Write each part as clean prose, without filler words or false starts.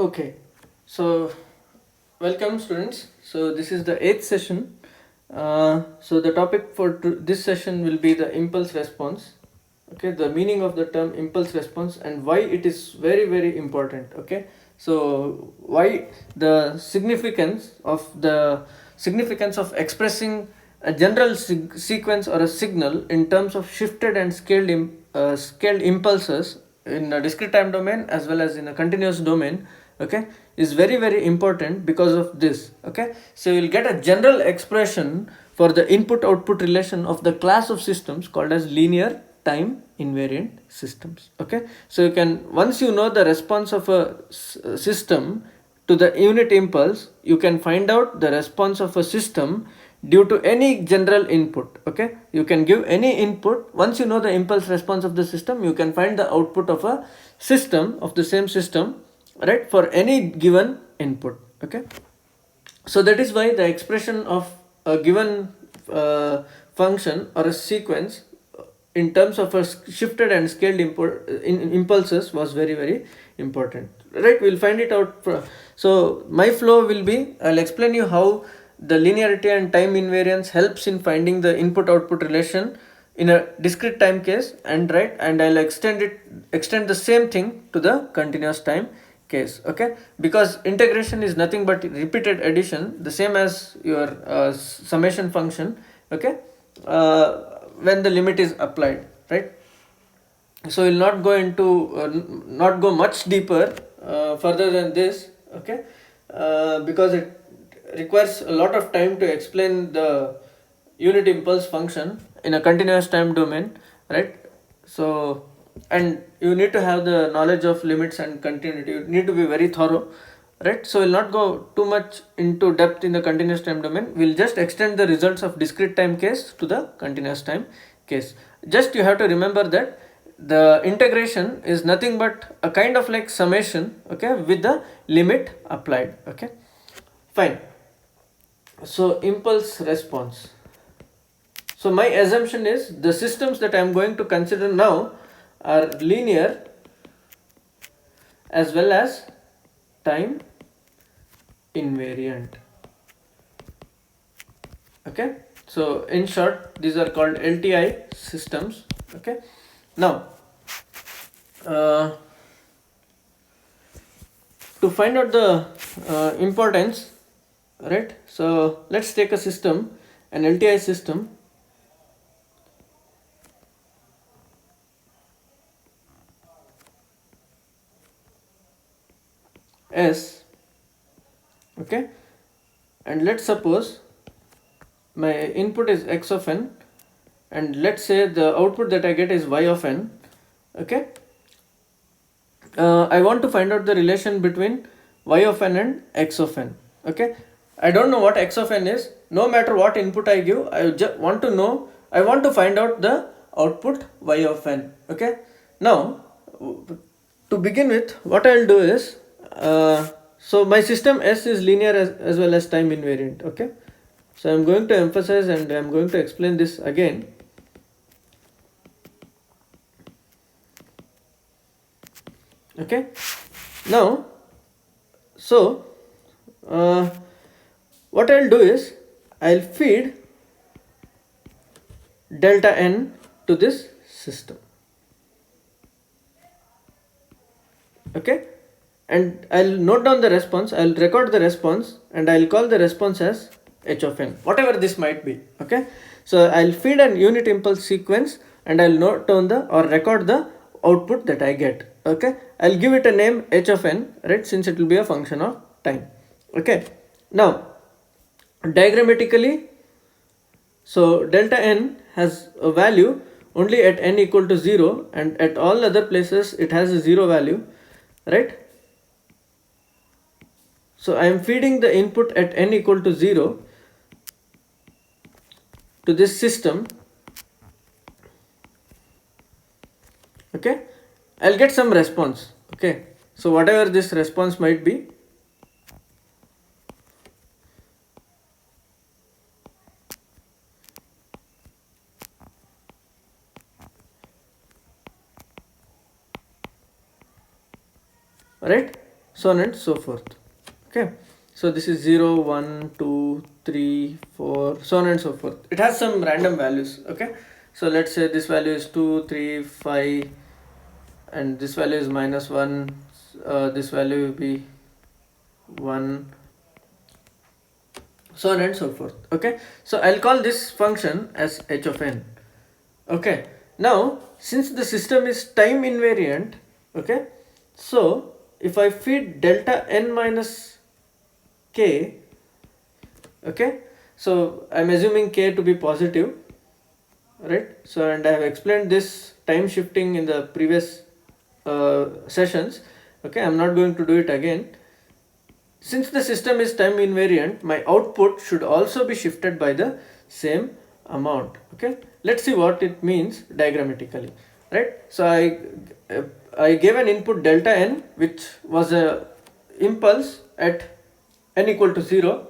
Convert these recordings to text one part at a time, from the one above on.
Okay, so welcome students. So this is the 8th session. So the topic for this session will be the impulse response. Okay, the meaning of the term impulse response and why it is very important. Okay, so why the significance of expressing a general sequence or a signal in terms of shifted and scaled impulses in a discrete time domain as well as in a continuous domain, okay, is very important because of this. Okay, so you'll get a general expression for the input output relation of the class of systems called as linear time invariant systems. Okay, so you can, once you know the response of a system to the unit impulse, you can find out the response of a system due to any general input. Okay, you can give any input. Once you know the impulse response of the system, you can find the output of a system of the same system, right, for any given input. Okay, so that is why the expression of a given function or a sequence in terms of a shifted and scaled impulses was very important, right? We'll find it out. So my flow will be, I'll explain you how the linearity and time invariance helps in finding the input output relation in a discrete time case, and right, and I'll extend the same thing to the continuous time case. Okay, because integration is nothing but repeated addition, the same as your summation function. Okay, when the limit is applied, right? So we'll not go into not go much deeper further than this. Okay, because it requires a lot of time to explain the unit impulse function in a continuous time domain, right? So, and you need to have the knowledge of limits and continuity. You need to be very thorough, right? So we'll not go too much into depth in the continuous time domain. We'll just extend the results of discrete time case to the continuous time case. Just you have to remember that the integration is nothing but a kind of like summation, okay, with the limit applied. Okay, fine. So impulse response. So my assumption is the systems that I am going to consider now are linear as well as time invariant. Okay, so in short, these are called LTI systems. Okay, now to find out the importance, right? So let's take a system, an LTI system. S, okay, and let's suppose my input is x of n, and let's say the output that I get is y of n. Okay, I want to find out the relation between y of n and x of n. Okay, I don't know what x of n is. No matter what input I give, I just want to know, I want to find out the output y of n. Okay, now to begin with, what I'll do is so my system S is linear as well as time invariant. Okay, so I'm going to emphasize and I'm going to explain this again. Okay, now so what I'll do is I'll feed delta n to this system. Okay, and I'll note down the response, I'll record the response, and I'll call the response as h of n, whatever this might be. Okay, so I'll feed an unit impulse sequence and I'll note down the or record the output that I get. Okay, I'll give it a name h of n, right, since it will be a function of time. Okay, now diagrammatically, so delta n has a value only at n equal to 0, and at all other places it has a 0 value, right? So I am feeding the input at n equal to 0 to this system. Okay, I'll get some response. Okay, so whatever this response might be, right? so on and so forth. Okay, so this is 0, 1, 2, 3, 4, so on and so forth. It has some random values. Okay, so let's say this value is 2, 3, 5, and this value is -1, this value will be 1, so on and so forth. Okay, so I'll call this function as h of n. Okay, now since the system is time invariant, okay, so if I feed delta n minus k, okay, so I'm assuming k to be positive, right? So, and I have explained this time shifting in the previous sessions. Okay, I'm not going to do it again. Since the system is time invariant, my output should also be shifted by the same amount. Okay, let's see what it means diagrammatically, right? So I gave an input delta n, which was a impulse at n equal to 0,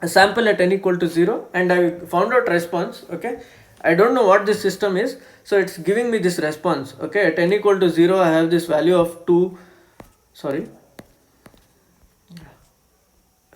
a sample at n equal to 0, and I found out response. Okay, I don't know what this system is, so it's giving me this response. Okay, at n equal to 0 I have this value of 2,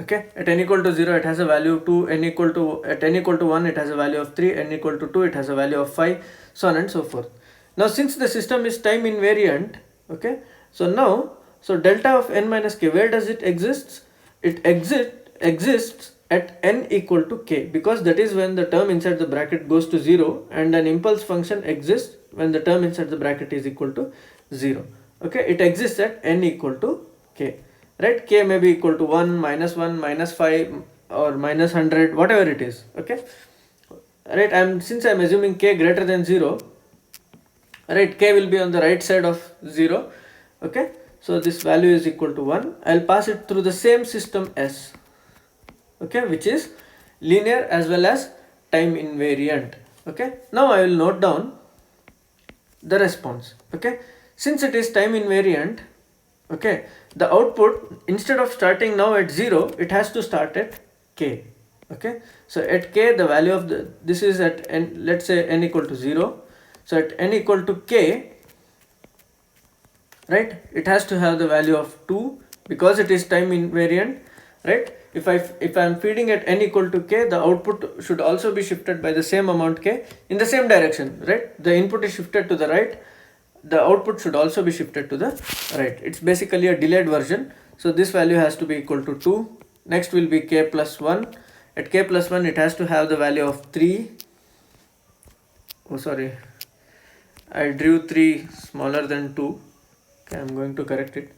okay, at n equal to 0 it has a value of 2, at n equal to 1 it has a value of 3, n equal to 2 it has a value of 5, so on and so forth. Now since the system is time invariant, okay, so now, so delta of n minus k, where does it exist? It exists at n equal to k, because that is when the term inside the bracket goes to 0, and an impulse function exists when the term inside the bracket is equal to 0. Okay, it exists at n equal to k, right? K may be equal to 1, -1, -5, or -100, whatever it is. Okay, right? Since I'm assuming k greater than 0, right, k will be on the right side of 0. Okay, so this value is equal to 1. I'll pass it through the same system S, okay, which is linear as well as time invariant. Okay, now I will note down the response. Okay, since it is time invariant, okay, the output, instead of starting now at 0, it has to start at k. Okay, so at k the value of this is at n, let's say n equal to 0. So at n equal to k, right, it has to have the value of 2, because it is time invariant, right? If I'm feeding at n equal to k, the output should also be shifted by the same amount k in the same direction, right? The input is shifted to the right, the output should also be shifted to the right. It's basically a delayed version. So this value has to be equal to 2. Next will be k plus 1. At k plus 1 it has to have the value of 3. Oh sorry, I drew 3 smaller than 2. Okay, I'm going to correct it.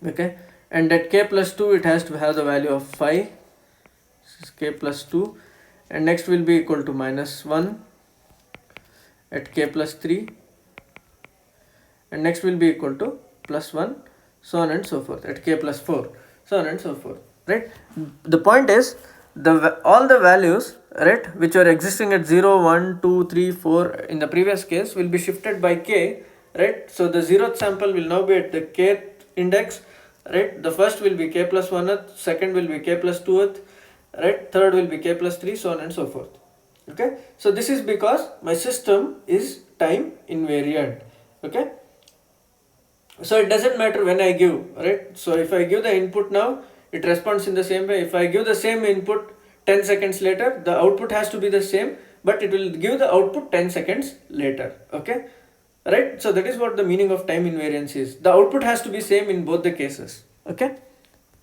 Okay, and at k plus 2 it has to have the value of 5. This is k plus 2, and next will be equal to -1 at k plus 3, and next will be equal to +1, so on and so forth, at k plus 4, so on and so forth, right? The point is, all the values, right, which are existing at 0, 1, 2, 3, 4 in the previous case will be shifted by k, right? So the 0th sample will now be at the kth index, right? The first will be k plus 1th, second will be k plus 2th, right? Third will be k plus 3, so on and so forth. Okay, so this is because my system is time invariant. Okay, so it doesn't matter when I give, right? So if I give the input now, it responds in the same way. If I give the same input 10 seconds later, the output has to be the same, but it will give the output 10 seconds later. Okay, right? So that is what the meaning of time invariance is. The output has to be same in both the cases. Okay,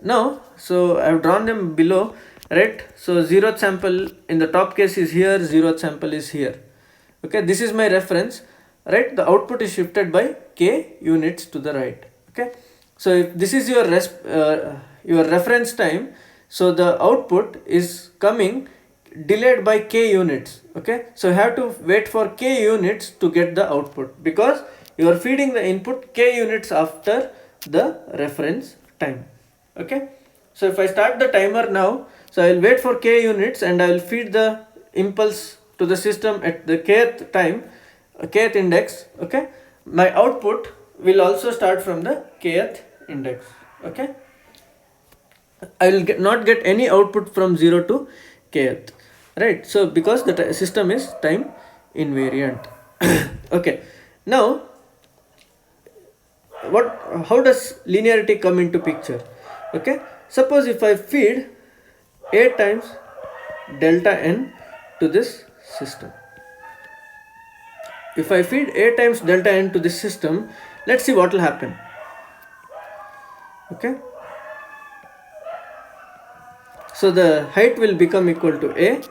now, so I have drawn them below, right? So 0th sample in the top case is here, 0th sample is here. Okay, this is my reference, right? The output is shifted by k units to the right. Okay, so if this is your reference time, so the output is coming delayed by k units. Okay, so you have to wait for k units to get the output, because you are feeding the input k units after the reference time. Okay, so if I start the timer now, so I will wait for k units and I will feed the impulse to the system at the kth time, kth index. Okay, my output will also start from the kth index. Okay, I will not get any output from 0 to kth, right? So because the system is time invariant. Okay, now how does linearity come into picture? Okay, suppose if I feed a times delta n to this system. If I feed a times delta n to this system, let's see what will happen. Okay, so the height will become equal to a,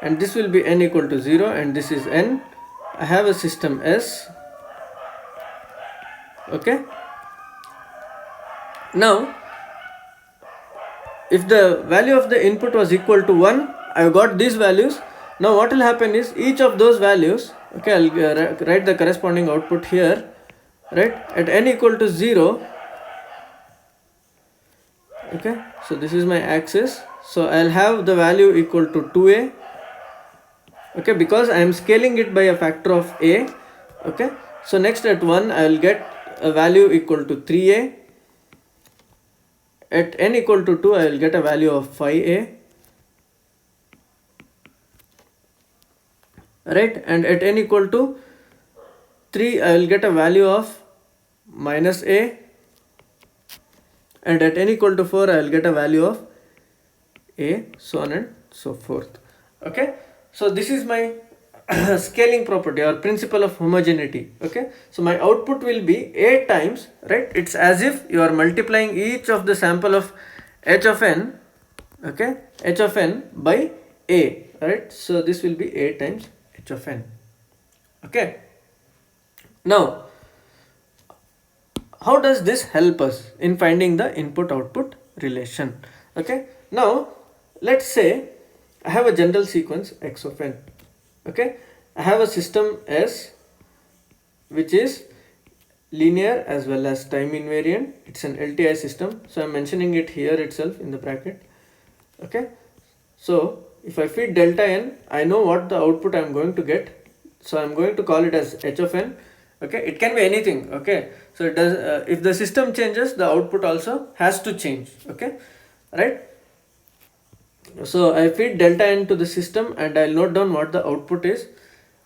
and this will be n equal to 0, and this is n. I have a system S. Okay, now if the value of the input was equal to 1, I got these values. Now what will happen is each of those values, okay, I'll write the corresponding output here, right, at n equal to 0. Okay, so this is my axis, so I'll have the value equal to 2a. Okay, because I am scaling it by a factor of a. Okay, so next at 1 I will get a value equal to 3a. At n equal to 2 I will get a value of 5a, right, and at n equal to 3 I will get a value of minus a, and at n equal to 4 I will get a value of a, so on and so forth. Okay, so this is my scaling property or principle of homogeneity. Okay, so my output will be a times, right, it's as if you are multiplying each of the sample of h of n, okay, h of n by a, right, so this will be a times h of n. Okay, now how does this help us in finding the input output relation? Okay, now let's say I have a general sequence x of n. Okay, I have a system S which is linear as well as time invariant. It's an LTI system, so I'm mentioning it here itself in the bracket. Okay, so if I feed delta n, I know what the output I'm going to get, so I'm going to call it as h of n. Okay, it can be anything. Okay, so it does if the system changes, the output also has to change. Okay, right, so I feed delta n to the system and I'll note down what the output is.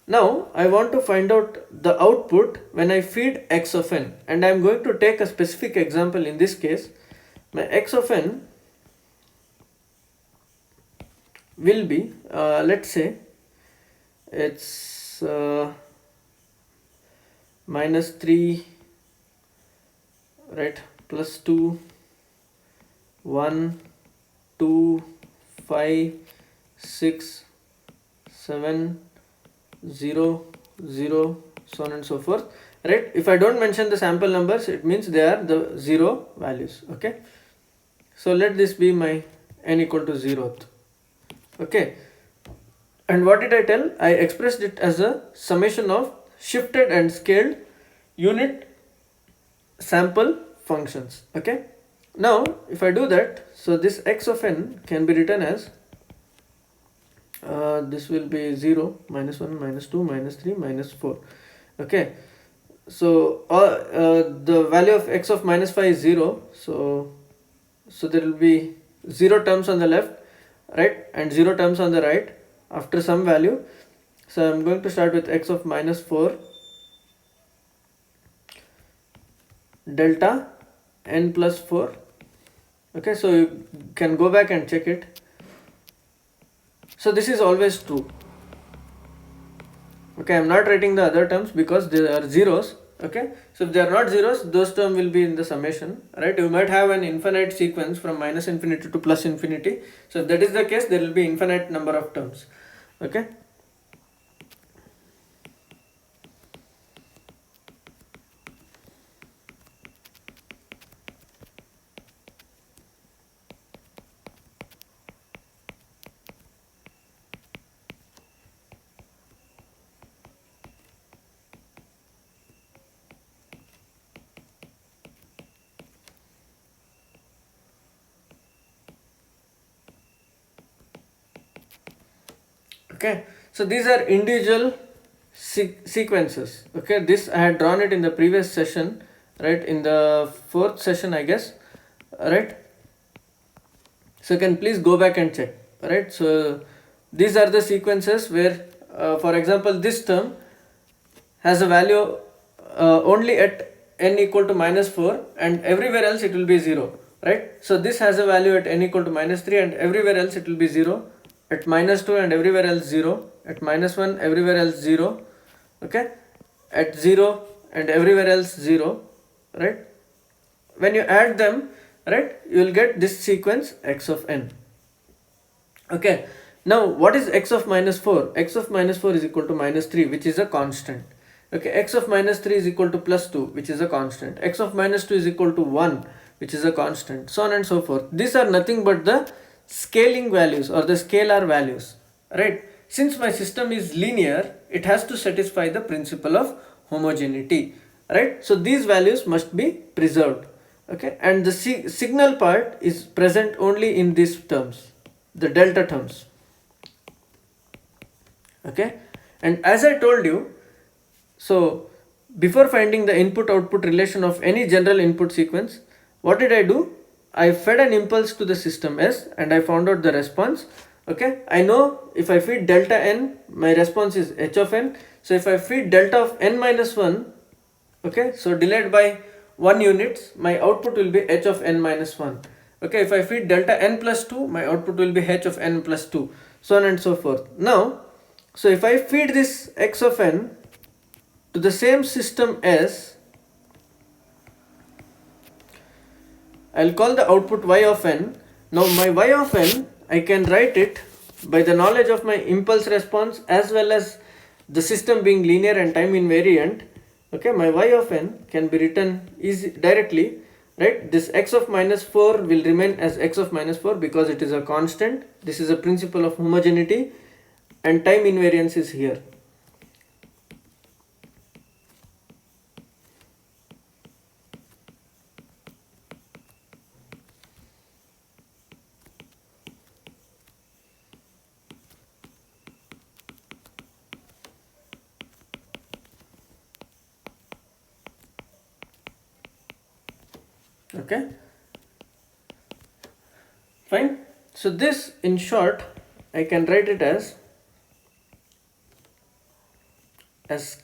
Now I want to find out the output when I feed x of n, and I'm going to take a specific example. In this case, my x of n will be let's say it's minus 3, right, plus 2, 1, 2, 5, 6, 7, 0, 0, so on and so forth, right. If I don't mention the sample numbers, it means they are the 0 values. Okay, so let this be my n equal to 0th. Okay, and what did I tell? I expressed it as a summation of shifted and scaled unit sample functions. Okay, now if I do that, so this x of n can be written as this will be 0, minus 1, minus 2, minus 3, minus 4. Okay, so the value of x of minus 5 is 0, so there will be 0 terms on the left, right, and 0 terms on the right after some value. So I'm going to start with x of minus 4 delta n plus 4. Okay, so you can go back and check it. So this is always true. Okay, I'm not writing the other terms because they are zeros. Okay, so if they are not zeros, those terms will be in the summation, right. You might have an infinite sequence from minus infinity to plus infinity, so if that is the case, there will be infinite number of terms. Okay, okay, so these are individual sequences. Okay, this I had drawn it in the previous session, right, in the 4th session I guess, right. So you can please go back and check, right. So these are the sequences where for example this term has a value only at n equal to minus 4 and everywhere else it will be 0, right? So this has a value at n equal to minus 3 and everywhere else it will be 0, at minus 2 and everywhere else 0, at minus 1 everywhere else 0, okay, at 0 and everywhere else 0, right? When you add them, right, you will get this sequence x of n. Okay, now what is x of minus 4? X of minus 4 is equal to minus 3, which is a constant. Okay, x of minus 3 is equal to plus 2, which is a constant. X of minus 2 is equal to 1, which is a constant, so on and so forth. These are nothing but the scaling values or the scalar values, right? Since my system is linear, it has to satisfy the principle of homogeneity, right? So these values must be preserved, okay, and the signal part is present only in these terms, the delta terms, okay. And as I told you, so before finding the input output relation of any general input sequence, what did I do? I fed an impulse to the system S and I found out the response, okay. I know if I feed delta n, my response is h of n. So if I feed delta of n minus 1, okay, so delayed by 1 units, my output will be h of n minus 1. Okay, if I feed delta n plus 2, my output will be h of n plus 2, so on and so forth. Now, so if I feed this x of n to the same system S, I'll call the output y of n. Now my y of n, I can write it by the knowledge of my impulse response as well as the system being linear and time invariant. Okay, my y of n can be written directly, right? This x of minus 4 will remain as x of minus 4 because it is a constant. This is a principle of homogeneity and time invariance is here. Okay, fine. So this, in short, I can write it as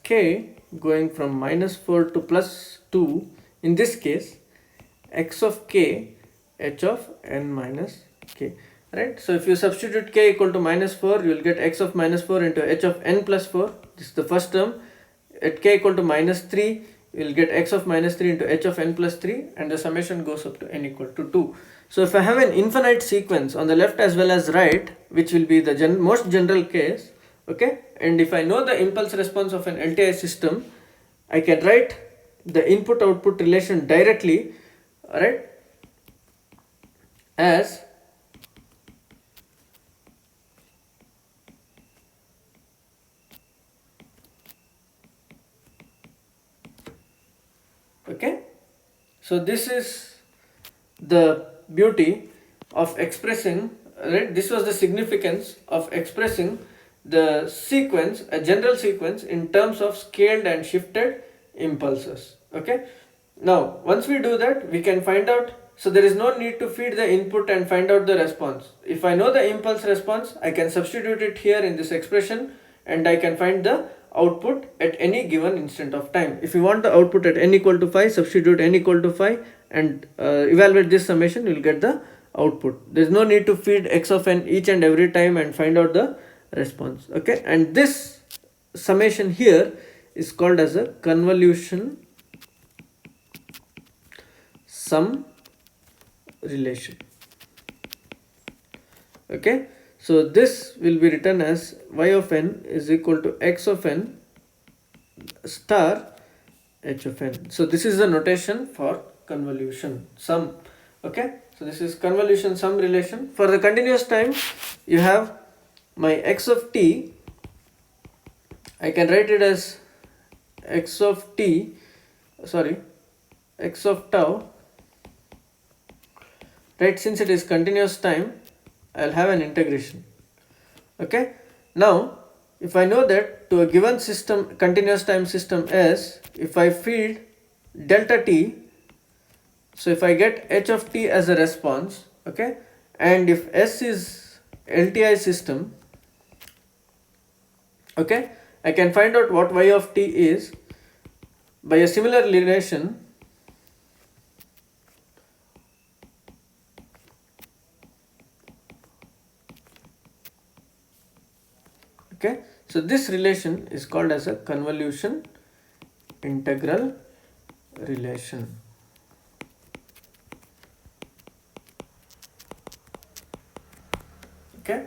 k going from minus 4 to plus 2, in this case x of k h of n minus k, right? So if you substitute k equal to minus 4, you will get x of minus 4 into h of n plus 4. This is the first term. At k equal to minus 3, you will get x of minus 3 into h of n plus 3, and the summation goes up to n equal to 2. So if I have an infinite sequence on the left as well as right, which will be the most general case, okay, and if I know the impulse response of an LTI system, I can write the input output relation directly, right, as okay. So this is the beauty of expressing, right? This was the significance of expressing the sequence, a general sequence, in terms of scaled and shifted impulses. Okay, now once we do that, we can find out, so there is no need to feed the input and find out the response. If I know the impulse response, I can substitute it here in this expression and I can find the output at any given instant of time. If you want the output at n equal to 5, substitute n equal to 5 and evaluate this summation, you will get the output. There is no need to feed x of n each and every time and find out the response. Okay, and this summation here is called as a convolution sum relation. Okay, so this will be written as y of n is equal to x of n star h of n. So this is the notation for convolution sum. Okay, so this is convolution sum relation. For the continuous time, you have my x of t, I can write it as x of tau, right? Since it is continuous time, I'll have an integration. Okay, now if I know that to a given system, continuous time system S, if I feed delta t, so if I get h of t as a response, okay, and if S is LTI system, okay, I can find out what y of t is by a similar relation. Okay, so this relation is called as a convolution integral relation. Okay.